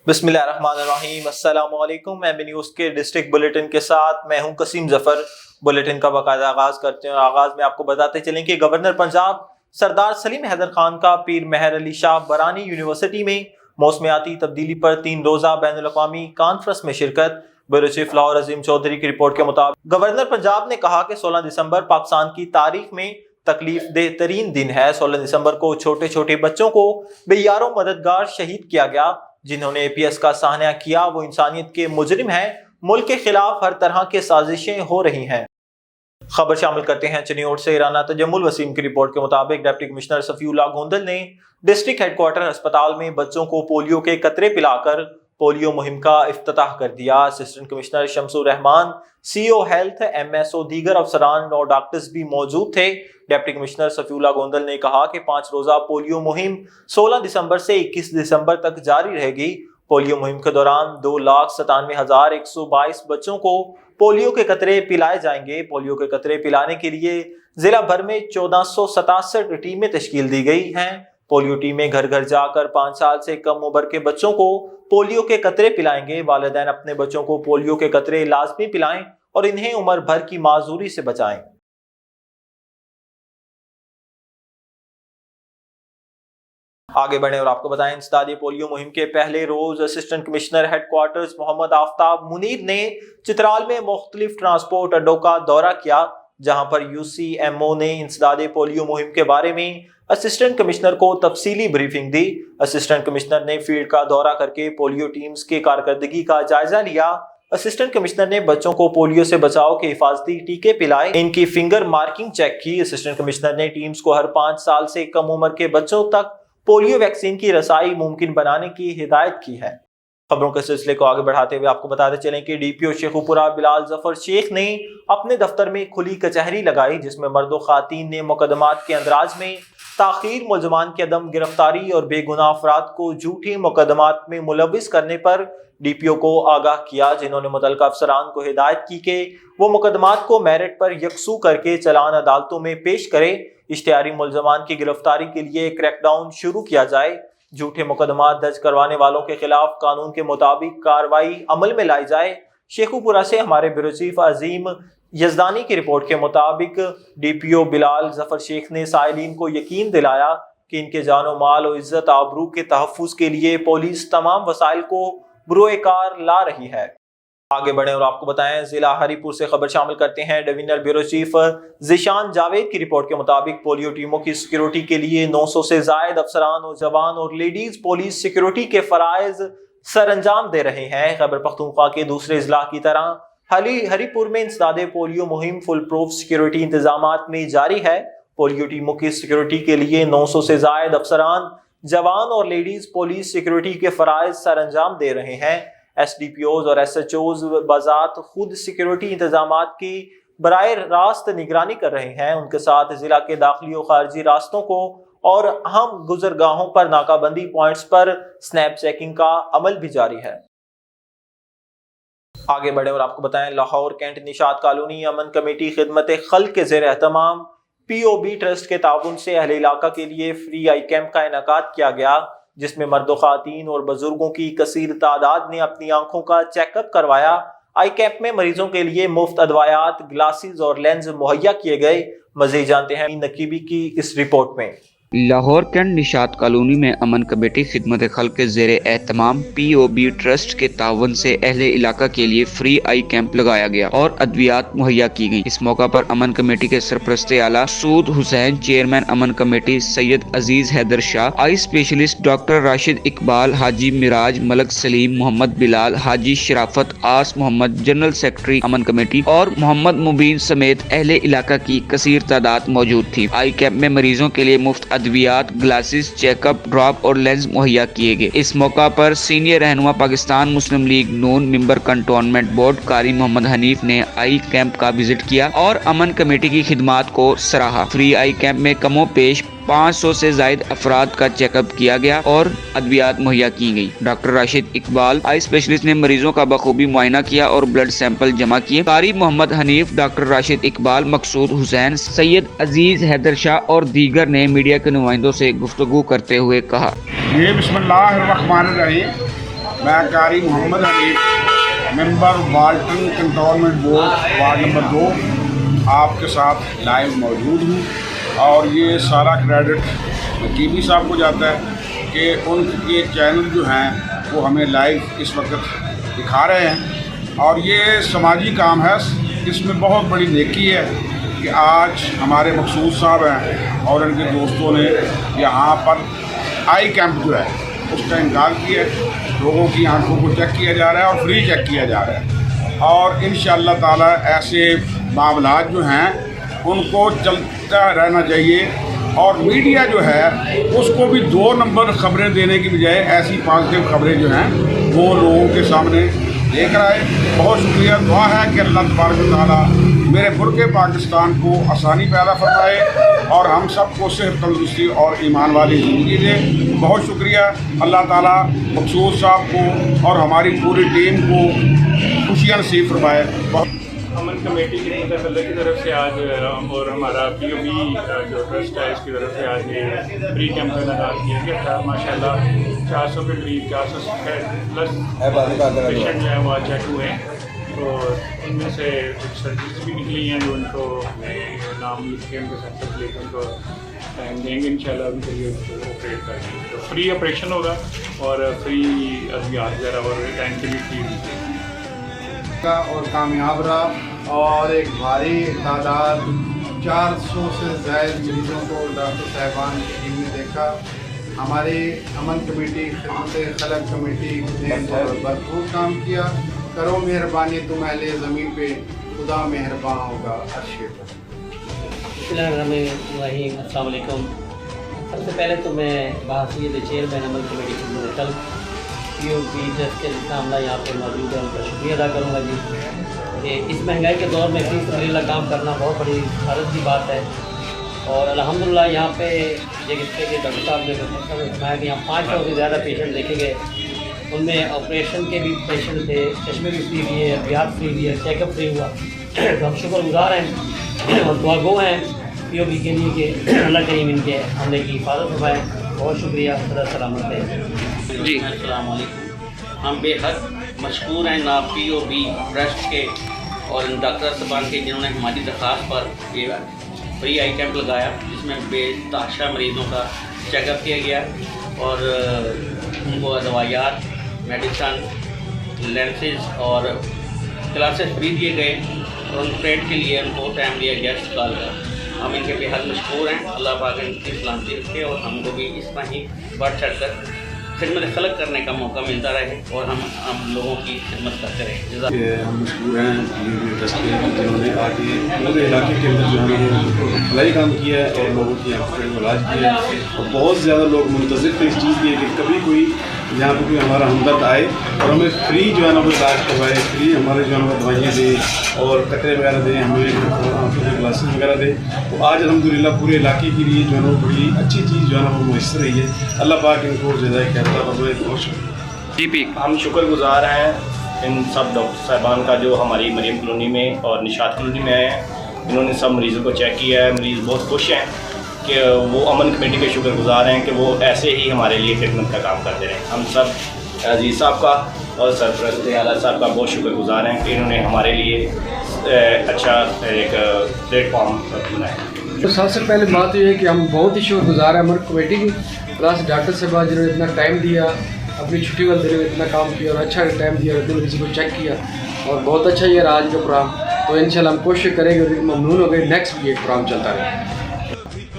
बिस्मिल्लाहिर्रहमानिर्रहीम। अस्सलाम वालेकुम। मैं न्यूज़ के डिस्ट्रिक्ट बुलेटिन के साथ मैं हूं कसीम जफर। बुलेटिन का बाकायदा आगाज़ करते हैं और आगाज़ में आपको बताते चलें कि गवर्नर पंजाब सरदार सलीम हैदर खान का पीर मेहर अली शाह बरानी यूनिवर्सिटी में मौसमियाती तब्दीली पर 3 रोज़ा बैनुल-अक़वामी कॉन्फ्रेंस में शिरकत। ब्यूरो चीफ लाहौर अजीम चौधरी की रिपोर्ट के मुताबिक गवर्नर पंजाब ने कहा कि 16 दिसंबर पाकिस्तान की तारीख में तकलीफ दह तरीन दिन है। 16 दिसंबर को छोटे छोटे बच्चों को बेयारों मददगार शहीद किया गया। जिन्होंने APS का साहना किया वो इंसानियत के मुजरिम हैं। मुल्क के खिलाफ हर तरह के साजिशें हो रही हैं। खबर शामिल करते हैं चनियोट से। राना तजम्मुल वसीम की रिपोर्ट के मुताबिक डिप्टी कमिश्नर सफीउल्लाह गोंदल ने डिस्ट्रिक्ट हेडक्वार्टर अस्पताल में बच्चों को पोलियो के कतरे पिलाकर पोलियो मुहिम का इफ्तिताह कर दिया। Assistant commissioner Shamsur Rahman, CO health, MSO, दीगर अफसरान और डॉक्टर्स भी मौजूद थे। डिप्टी कमिश्नर सफीउल्लाह गोंदल ने कहा कि 5 रोज़ा पोलियो मुहिम 16 दिसंबर से 21 दिसंबर तक जारी रहेगी। पोलियो मुहिम के दौरान 2,97,122 बच्चों को पोलियो के कतरे पिलाए जाएंगे। पोलियो के कतरे पिलाने के लिए जिला भर में 1467 टीमें तश्कील दी गई हैं। पोलियो टीमें घर घर जाकर 5 साल से कम उम्र के बच्चों को पोलियो के कतरे पिलाएंगे। वालिदैन अपने बच्चों को पोलियो के कतरे लाजमी पिलाएं और इन्हें उम्र भर की माजूरी से बचाएं। आगे बढ़े और आपको बताएं, इंसदादी पोलियो मुहिम के पहले रोज assistant commissioner headquarters Mohammad Aftab Munir ने चित्राल में मुख्तलिफ ट्रांसपोर्ट अड्डों का दौरा किया, जहां पर UCMO ने इंसदादी पोलियो मुहिम के बारे में असिस्टेंट कमिश्नर को तफसीली ब्रीफिंग दी। असिस्टेंट कमिश्नर ने फील्ड का दौरा करके पोलियो टीम्स की कारकर्दगी का जायजा लिया। असिस्टेंट कमिश्नर ने बच्चों को पोलियो से बचाव के हिफाजती टीके पिलाए, इनकी फिंगर मार्किंग चेक की। असिस्टेंट कमिश्नर ने टीम्स को हर 5 साल से कम उम्र के बच्चों तक पोलियो वैक्सीन की रसाई मुमकिन बनाने की हिदायत की है। खबरों के सिलसिले को आगे बढ़ाते हुए आपको बताते चलें कि DPO शेखुपुरा बिलाल जफर शेख ने अपने दफ्तर में खुली कचहरी लगाई, जिसमें मर्द व खातीन ने मुकदमात के अंदराज में ताखीर, मुलजमान की अदम गिरफ्तारी और बेगुनाह अफराद को झूठे मुकदमात में मुलविस करने पर DPO को आगाह किया, जिन्होंने मुतल्लिका अफसरान को हिदायत की कि वो मुकदमात को मेरिट पर यकसू करके चलान अदालतों में पेश करे। इश्तिहारी मुलजमान की गिरफ्तारी के लिए क्रैकडाउन शुरू किया जाए। झूठे मुकदमात दर्ज करवाने वालों के खिलाफ कानून के मुताबिक कार्रवाई अमल में लाई जाए। शेखुपुरा से हमारे ब्यूरो चीफ अजीम यजदानी की रिपोर्ट के मुताबिक DPO बिलाल जफर शेख ने साइलिन को यकीन दिलाया कि इनके जानो माल और इज्जत आबरू के तहफ्फुज के लिए पुलिस तमाम वसाइल को बुरोए कार ला रही है। आगे बढ़े और आपको बताएं, जिला हरीपुर से खबर शामिल करते हैं। Divisional bureau chief Zeeshan Javed की रिपोर्ट के मुताबिक पोलियो टीमों की सिक्योरिटी के लिए 900 से जायद अफसरान और जवान और लेडीज पुलिस सिक्योरिटी के फराइज सर अंजाम दे रहे हैं। खैबर पख्तूनख्वा के दूसरे अजला की तरह हरीपुर में इंसदादे पोलियो मुहिम फुल प्रूफ सिक्योरिटी इंतजामात में जारी है। पोलियो टीमों की सिक्योरिटी के लिए 900 से जायद अफसरान, जवान और लेडीज पुलिस सिक्योरिटी के फराइज सर अंजाम दे रहे हैं। SDPOs और SHOs बाजात खुद सिक्योरिटी इंतजामात की बराह रास्त निगरानी कर रहे हैं। उनके साथ जिला के दाखिली और खारजी रास्तों को और अहम गुजरगाहों पर नाकाबंदी पॉइंट्स पर स्नैप चेकिंग का अमल भी जारी है। आगे बढ़े और आपको बताएं, लाहौर कैंट निशात कॉलोनी अमन कमेटी खिदमत खल्क के ज़ेर एहतमाम POB ट्रस्ट के ताउन से अहले इलाका के लिए फ्री आई कैंप का इनेकाद किया गया, जिसमें मर्द खातीन और बुजुर्गों की कसीर तादाद ने अपनी आंखों का चेकअप करवाया। आई कैंप में मरीजों के लिए मुफ्त अदवायात, ग्लासेस और लेंस मुहैया किए गए। मज़ीद जानते हैं नकीबी की इस रिपोर्ट में। लाहौर कैंट निशात कॉलोनी में अमन कमेटी खिदमत खल्क के ज़ेर एहतमाम POB ट्रस्ट के तावन से अहले इलाका के लिए फ्री आई कैंप लगाया गया और अद्वियात मुहैया की गई। इस मौका पर अमन कमेटी के सरपरस्त आला Sood Hussain, chairman Aman committee Syed Aziz Haider Shah, eye specialist doctor Rashid Iqbal, Haji Miraj, Malik Saleem, Mohammad Bilal, Haji Sharafat, Aas Mohammad, general secretary Aman committee और मोहम्मद मुबीन समेत अहले इलाका की कसीर तादाद मौजूद थी। आई कैंप में मरीजों के लिए मुफ्त अद्वियात, ग्लासेस, चेकअप, ड्रॉप और लेंस मुहैया किए गए। इस मौका पर सीनियर रहनुमा पाकिस्तान मुस्लिम लीग नून, मेंबर कंटोनमेंट बोर्ड कारी मोहम्मद हनीफ ने आई कैंप का विजिट किया और अमन कमेटी की खिदमात को सराहा। फ्री आई कैंप में कमो पेश 500 से जायद अफराद का चेकअप किया गया और अद्वियात मुहैया की गई। Doctor Rashid Iqbal, eye specialist ने मरीजों का बखूबी मुआयना किया और ब्लड सैंपल जमा किए। कारी मोहम्मद हनीफ, डॉक्टर राशिद इकबाल, मकसूद हुसैन, सैयद अजीज हैदर शाह और दीगर ने मीडिया के नुमाइंदों से गुफ्तगू करते हुए कहा, बिस्मिल्लाहिर्रहमानिर्रहीम। میں Qari Muhammad Hanif member Walton cantonment board ward number 2 آپ کے ساتھ لائیو موجود ہوں، اور یہ سارا کریڈٹ نقیبی صاحب کو جاتا ہے کہ ان کے چینل جو ہیں وہ ہمیں لائیو اس وقت دکھا رہے ہیں، اور یہ سماجی کام ہے، اس میں بہت بڑی نیکی ہے کہ آج ہمارے مقصود صاحب ہیں اور ان کے دوستوں نے یہاں پر آئی کیمپ جو ہے اس کا انعقاد کیا ہے، لوگوں کی آنکھوں کو چیک کیا جا رہا ہے اور فری چیک کیا جا رہا ہے، اور انشاءاللہ تعالی ایسے معاملات جو ہیں ان کو چلتا رہنا چاہیے، اور میڈیا جو ہے اس کو بھی 2 نمبر خبریں دینے کی بجائے ایسی پازیٹیو خبریں جو ہیں وہ لوگوں کے سامنے لے کر آئے۔ بہت شکریہ، دعا ہے کہ اللہ تبارک و تعالیٰ میرے ملک پاکستان کو آسانی پیدا فرمائے اور ہم سب کو صحت تندرستی اور ایمان والی زندگی دے۔ بہت شکریہ، اللہ تعالیٰ مقصود صاحب کو اور ہماری پوری ٹیم کو خوشیاں نصیب فرمائے۔ امن کمیٹی کی کی طرف سے آج اور ہمارا پی او بی جو ٹرسٹ ہے اس کی طرف سے آج یہ فری کیمپ کا انعقاد کیا گیا تھا۔ ماشاءاللہ 400 کے قریب 400+ پیشنٹ جو ہیں وہ آج چیک ہوئے ہیں، تو ان میں سے کچھ سرجریز بھی نکلی ہیں جو ان کو نام لکھ کے ان کے سینٹر لے کے ان کو ٹائم دیں گے انشاءاللہ ابھی چلیے آپریٹ کر کے، تو فری آپریشن ہوگا اور فری ادویات وغیرہ اور ٹائم کے بھی فری اور کامیاب رہا، اور ایک بھاری تعداد 400 سے زائد مریضوں کو ڈاکٹر صاحبان کی ٹیم نے دیکھا۔ ہماری امن کمیٹی، خدمت خلق کمیٹی نے بھرپور کام کیا۔ کرو مہربانی تم اہل زمین پہ، خدا مہربان ہوگا عرش پر۔ بسم اللہ الرحمن الرحیم، السلام علیکم۔ سب سے پہلے تو میں بحیثیت چیئرمین امن کمیٹی خدمت خلق پی او بی ٹرسٹ کے عاملہ یہاں پہ موجود ہے، ان کا شکریہ ادا کروں گا جی کہ اس مہنگائی کے دور میں فی سبیل اللہ کام کرنا بہت بڑی حالت کی بات ہے، اور الحمدللہ یہاں پہ جس کے ڈاکٹر صاحب نے فرمایا کہ یہاں 500 سے زیادہ پیشنٹ دیکھے گئے، ان میں آپریشن کے بھی پیشنٹ تھے، چشمے بھی فری ہوئے، ادویات فری ہوئی ہے، چیک اپ فری ہوا، تو ہم شکر گزار ہیں اور دعا گو ہیں پی او بی کے لیے کہ اللہ کریم ان کے عملے کی حفاظت فرمائے۔ بہت شکریہ، خدا سلامت ہے جی۔ السلام علیکم، ہم بے حد مشکور ہیں نا پی او بی ٹرسٹ کے اور ان ڈاکٹر صاحبان کے جنہوں نے ہماری درخواست پر یہ فری آئی کیمپ لگایا، جس میں بے تحاشا مریضوں کا چیک اپ کیا گیا اور ان کو دوائیات، میڈیسن، لینسز اور کلاسز فری دیے گئے، اور ان ٹریڈ کے لیے ان کو ٹائم دیا گیا اسپتال کا۔ ہم ان کے بے حد مشکور ہیں، اللہ پاک ان کی سلامتی رکھے اور ہم کو بھی اس طرح ہی بڑھ چڑھ کر خدمت خلق کرنے کا موقع ملتا رہے اور ہم لوگوں کی خدمت کرتے رہے۔ ہم مشکور ہیں ٹرسٹ کے جنہوں نے آ کے پورے علاقے کے اندر جو ہے بھلائی کام کیا ہے اور لوگوں کی آنکھوں کو علاج کیا ہے، اور بہت زیادہ لوگ منتظر تھے اس چیز کے کہ کبھی کوئی یہاں پہ کوئی ہمارا ہمدرد آئے اور ہمیں فری جو ہے نا وہ علاج کروائے، فری ہمارے جو ہے نا وہ دوائیاں دے اور قطرے وغیرہ دیں، ہمیں گلاسز وغیرہ دیں۔ تو آج الحمدللہ پورے علاقے کے لیے جو ہے نا وہ بڑی اچھی چیز جو ہے نا وہ میسر رہی ہے۔ اللہ پاک ان کو جزائے خیر عطا فرمائے۔ بہت شکریہ۔ ہم شکر گزار ہیں ان سب ڈاکٹر صاحبان کا جو ہماری مریم کالونی میں اور نشاط کالونی میں آئے ہیں، انہوں نے سب مریضوں کو چیک کیا ہے۔ مریض بہت خوش ہیں کہ وہ امن کمیٹی کے شکر گزار ہیں کہ وہ ایسے ہی ہمارے لیے خدمت کا کام کرتے رہیں۔ ہم سب عزیز صاحب کا اور سرپرست اعلیٰ صاحب کا بہت شکر گزار ہیں کہ انہوں نے ہمارے لیے اچھا ایک پلیٹ فارم بنایا۔ تو سب سے پہلے بات یہ ہے کہ ہم بہت ہی شکر گزار ہیں امن کمیٹی کی، پلس ڈاکٹر صاحبہ جنہوں نے اتنا ٹائم دیا، اپنی چھٹی والے دنوں میں اتنا کام کیا اور اچھا ٹائم دیا، اور کسی کو چیک کیا، اور بہت اچھا یہ رہا آج کا پروگرام۔ تو انشاءاللہ ہم کوشش کریں گے اور ممنون ہو گئے نیکسٹ بھی ایک پروگرام چلتا رہے۔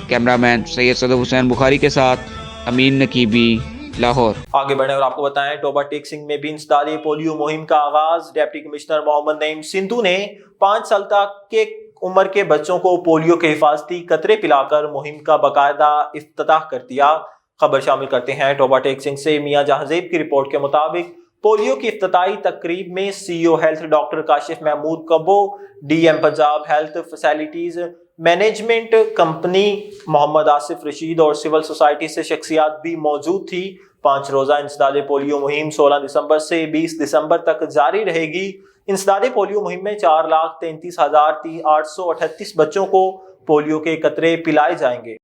کیمرہ مین سید صدف حسین بخاری کے ساتھ امین نقیبی، لاہور۔ آگے بڑھیں اور آپ کو بتائیں ٹوبہ ٹیک سنگھ میں بھی انسدادی پولیو مہم کا آغاز۔ ڈپٹی کمشنر محمد نعیم سندھو نے 5 سال تک کے عمر کے بچوں کو پولیو کے حفاظتی قطرے پلا کر مہم کا باقاعدہ افتتاح کر دیا۔ خبر شامل کرتے ہیں ٹوبہ ٹیک سنگھ سے۔ میاں جہاں-زیب کی رپورٹ کے مطابق پولیو کی افتتاحی تقریب میں C O health doctor Kashif Mahmood کبو، D M Punjab health facilities management company Muhammad Asif Rashid اور سول سوسائٹی سے شخصیات بھی موجود تھی۔ 5 روزہ انسداد پولیو مہم 16 دسمبر سے 20 دسمبر تک جاری رہے گی۔ انسداد پولیو مہم میں 4,33,838 بچوں کو پولیو کے قطرے پلائے جائیں گے۔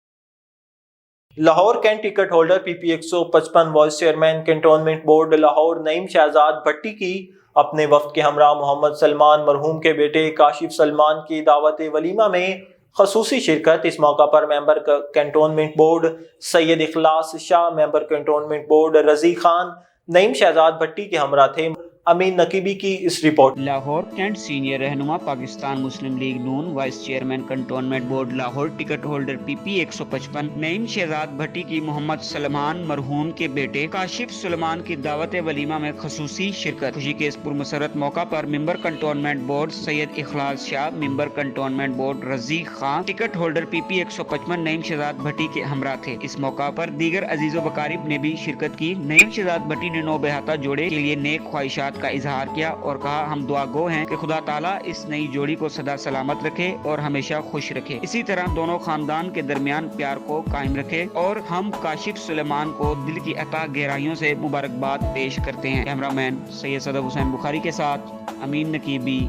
Lahore cantt ticket holder PP 155 vice chairman cantonment board Lahore Naeem Shahzad Bhatti की अपने वफ्द के हमरा मोहम्मद सलमान मरहूम के बेटे काशिफ सलमान की दावत वलीमा में खसूसी शिरकत। इस मौका पर member cantonment board Syed Ikhlas Shah, member cantonment board Razi Khan Naeem Shahzad Bhatti के हमरा थे। अमीन नकीबी की इस रिपोर्ट। लाहौर कैंट सीनियर रहनुमा Pakistan Muslim League Noon vice chairman cantonment board Lahore ticket holder PP 155 Naeem Shahzad Bhatti की मोहम्मद सलमान मरहूम के बेटे काशिफ सलमान की दावत वलीमा में खसूसी शिरकत। खुशी के इस पुरमसरत मौका पर member cantonment board Syed Ikhlas Shah, member cantonment board Razi Khan, ticket holder PP 155 Naeem Shahzad Bhatti के हमरा थे। इस मौका पर दीगर अजीजो बकारिब ने भी शिरकत की। नईम शहजाद भट्टी ने नौ बेहाता जोड़े के लिए नेक ख्वाहिशात का इजहार किया और कहा, हम दुआ गो हैं कि खुदा ताला इस नई जोड़ी को सदा सलामत रखे और हमेशा खुश रखे। इसी तरह दोनों खानदान के दरमियान प्यार को कायम रखे और हम काशिफ सुलेमान को दिल की अता गहराइयों से मुबारकबाद पेश करते हैं। कैमरामैन सैयद सदफ हुसैन बुखारी के साथ अमीन नकीबी,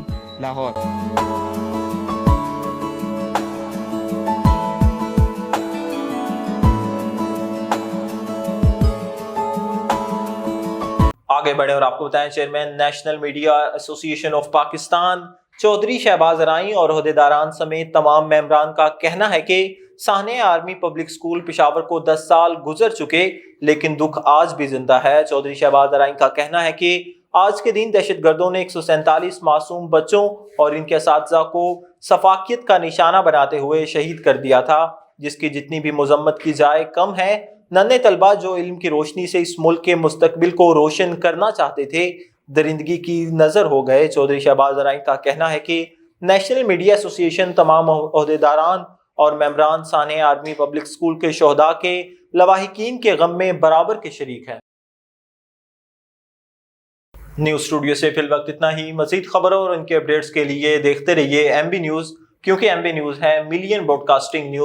लाहौर। आगे बढ़े और आपको बताएं, chairman National Media Association of Pakistan Chaudhry Shahbaz Rai और अहदेदारान समेत तमाम मेंबरान का कहना है कि साहने आर्मी पब्लिक स्कूल पेशावर को 10 साल गुजर चुके, लेकिन दुख आज भी जिंदा है। चौधरी शहबाज राई का कहना है कि आज के दिन दहशतगर्दों ने 147 मासूम बच्चों और इनके असातिज़ा को सफाकियत का निशाना बनाते हुए शहीद कर दिया था, जिसकी जितनी भी मजम्मत की जाए कम है। नन्हे तलबा जो इल्म की रोशनी से इस मुल्क के मुस्तकबिल को रोशन करना चाहते थे, दरिंदगी की नज़र हो गए। चौधरी शहबाज राई का कहना है कि नेशनल मीडिया एसोसिएशन तमाम अहदेदारान और मेंबरान साने आर्मी पब्लिक स्कूल के शोहदा के लवाहिकीन के गम में बराबर के शरीक हैं। न्यूज़ स्टूडियो से फिल वक्त इतना ही। मज़ीद खबरों और उनके अपडेट्स के लिए देखते रहिए MB न्यूज़, क्योंकि MB न्यूज़ है मिलियन ब्रॉडकास्टिंग न्यूज़।